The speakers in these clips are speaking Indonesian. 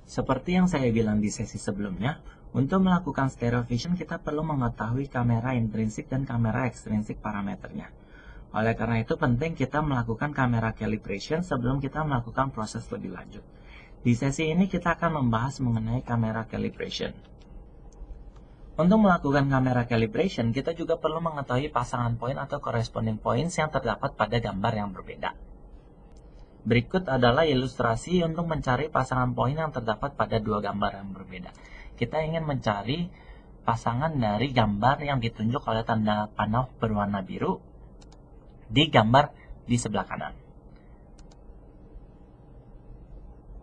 Seperti yang saya bilang di sesi sebelumnya, untuk melakukan stereo vision kita perlu mengetahui kamera intrinsik dan kamera ekstrinsik parameternya. Oleh karena itu penting kita melakukan kamera calibration sebelum kita melakukan proses lebih lanjut. Di sesi ini kita akan membahas mengenai kamera calibration. Untuk melakukan kamera calibration, kita juga perlu mengetahui pasangan poin atau corresponding points yang terdapat pada gambar yang berbeda. Berikut adalah ilustrasi untuk mencari pasangan poin yang terdapat pada dua gambar yang berbeda. Kita ingin mencari pasangan dari gambar yang ditunjuk oleh tanda panah berwarna biru di gambar di sebelah kanan.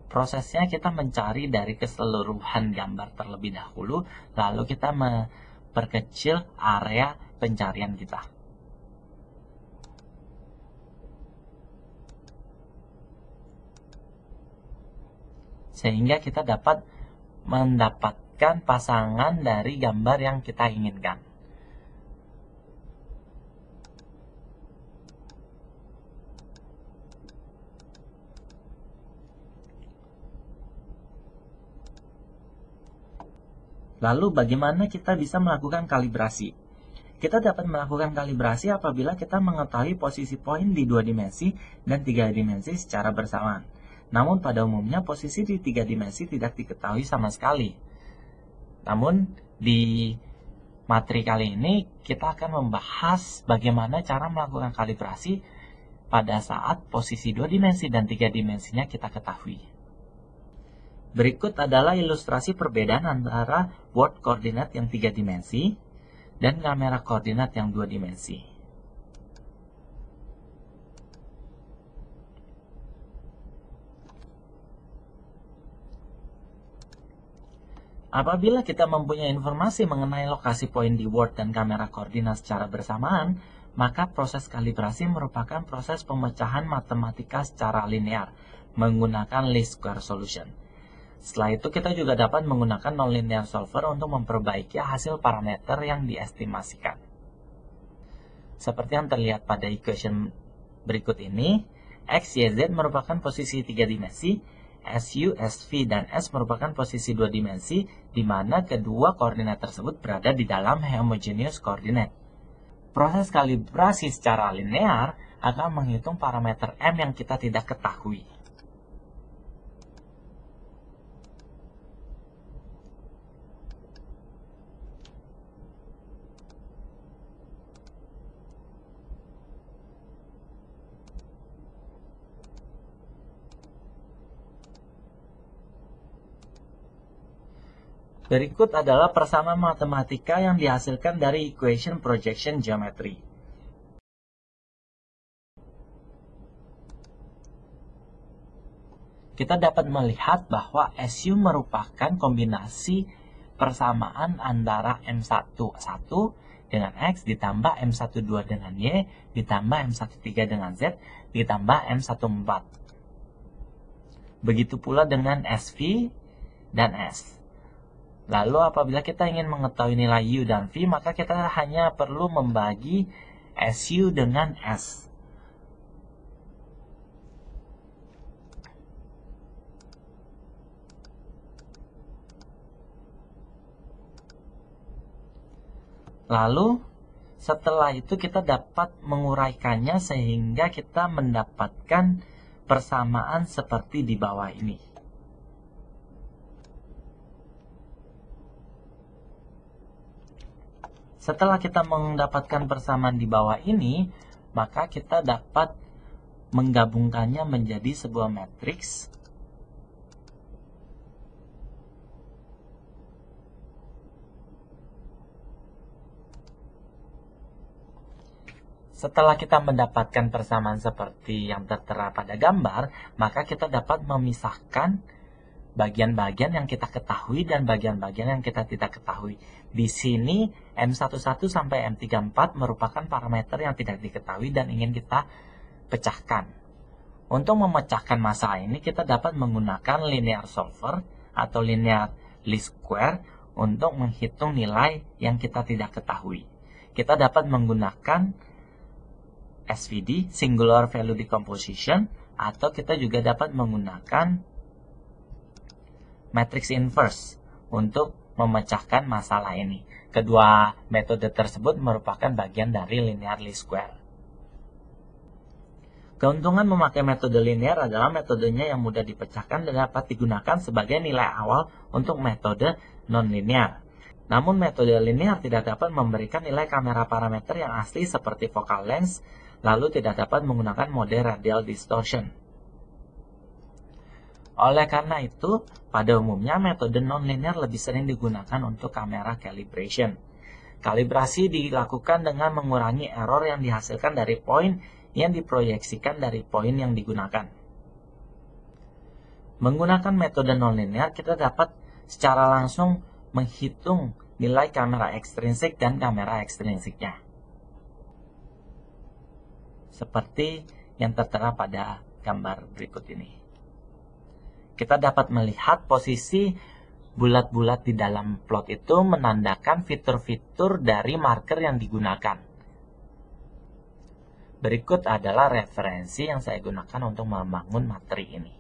Prosesnya kita mencari dari keseluruhan gambar terlebih dahulu, lalu kita memperkecil area pencarian kita. Sehingga kita dapat mendapatkan pasangan dari gambar yang kita inginkan. Lalu bagaimana kita bisa melakukan kalibrasi? Kita dapat melakukan kalibrasi apabila kita mengetahui posisi poin di 2 dimensi dan 3 dimensi secara bersamaan. Namun pada umumnya posisi di 3 dimensi tidak diketahui sama sekali. Namun di materi kali ini kita akan membahas bagaimana cara melakukan kalibrasi pada saat posisi 2 dimensi dan 3 dimensinya kita ketahui. Berikut adalah ilustrasi perbedaan antara world coordinate yang 3 dimensi dan kamera koordinat yang 2 dimensi. Apabila kita mempunyai informasi mengenai lokasi poin di world dan kamera koordinat secara bersamaan, maka proses kalibrasi merupakan proses pemecahan matematika secara linear menggunakan least square solution. Setelah itu kita juga dapat menggunakan nonlinear solver untuk memperbaiki hasil parameter yang diestimasikan. Seperti yang terlihat pada equation berikut ini, X, Y, Z merupakan posisi 3 dimensi, SU, SV, dan S merupakan posisi 2 dimensi, di mana kedua koordinat tersebut berada di dalam homogeneous coordinate. Proses kalibrasi secara linear akan menghitung parameter M yang kita tidak ketahui. Berikut adalah persamaan matematika yang dihasilkan dari equation projection geometry. Kita dapat melihat bahwa SU merupakan kombinasi persamaan antara M11 dengan X ditambah M12 dengan Y ditambah M13 dengan Z ditambah M14. Begitu pula dengan SV dan S. Lalu apabila kita ingin mengetahui nilai U dan V, maka kita hanya perlu membagi SU dengan S. Lalu setelah itu kita dapat menguraikannya sehingga kita mendapatkan persamaan seperti di bawah ini. Setelah kita mendapatkan persamaan di bawah ini, maka kita dapat menggabungkannya menjadi sebuah matriks. Setelah kita mendapatkan persamaan seperti yang tertera pada gambar, maka kita dapat memisahkan bagian-bagian yang kita ketahui dan bagian-bagian yang kita tidak ketahui. Di sini M11 sampai M34 merupakan parameter yang tidak diketahui dan ingin kita pecahkan. Untuk memecahkan masalah ini kita dapat menggunakan linear solver atau linear least square untuk menghitung nilai yang kita tidak ketahui. Kita dapat menggunakan SVD, singular value decomposition, atau kita juga dapat menggunakan matriks inverse untuk memecahkan masalah ini. Kedua metode tersebut merupakan bagian dari linear least square. Keuntungan memakai metode linear adalah metodenya yang mudah dipecahkan dan dapat digunakan sebagai nilai awal untuk metode non-linear. Namun metode linear tidak dapat memberikan nilai kamera parameter yang asli seperti focal length, lalu tidak dapat menggunakan mode radial distortion. Oleh karena itu, pada umumnya metode non-linear lebih sering digunakan untuk kamera calibration. Kalibrasi dilakukan dengan mengurangi error yang dihasilkan dari poin yang diproyeksikan dari poin yang digunakan. Menggunakan metode non-linear, kita dapat secara langsung menghitung nilai kamera ekstrinsik dan kamera ekstrinsiknya. Seperti yang tertera pada gambar berikut ini. Kita dapat melihat posisi bulat-bulat di dalam plot itu menandakan fitur-fitur dari marker yang digunakan. Berikut adalah referensi yang saya gunakan untuk membangun materi ini.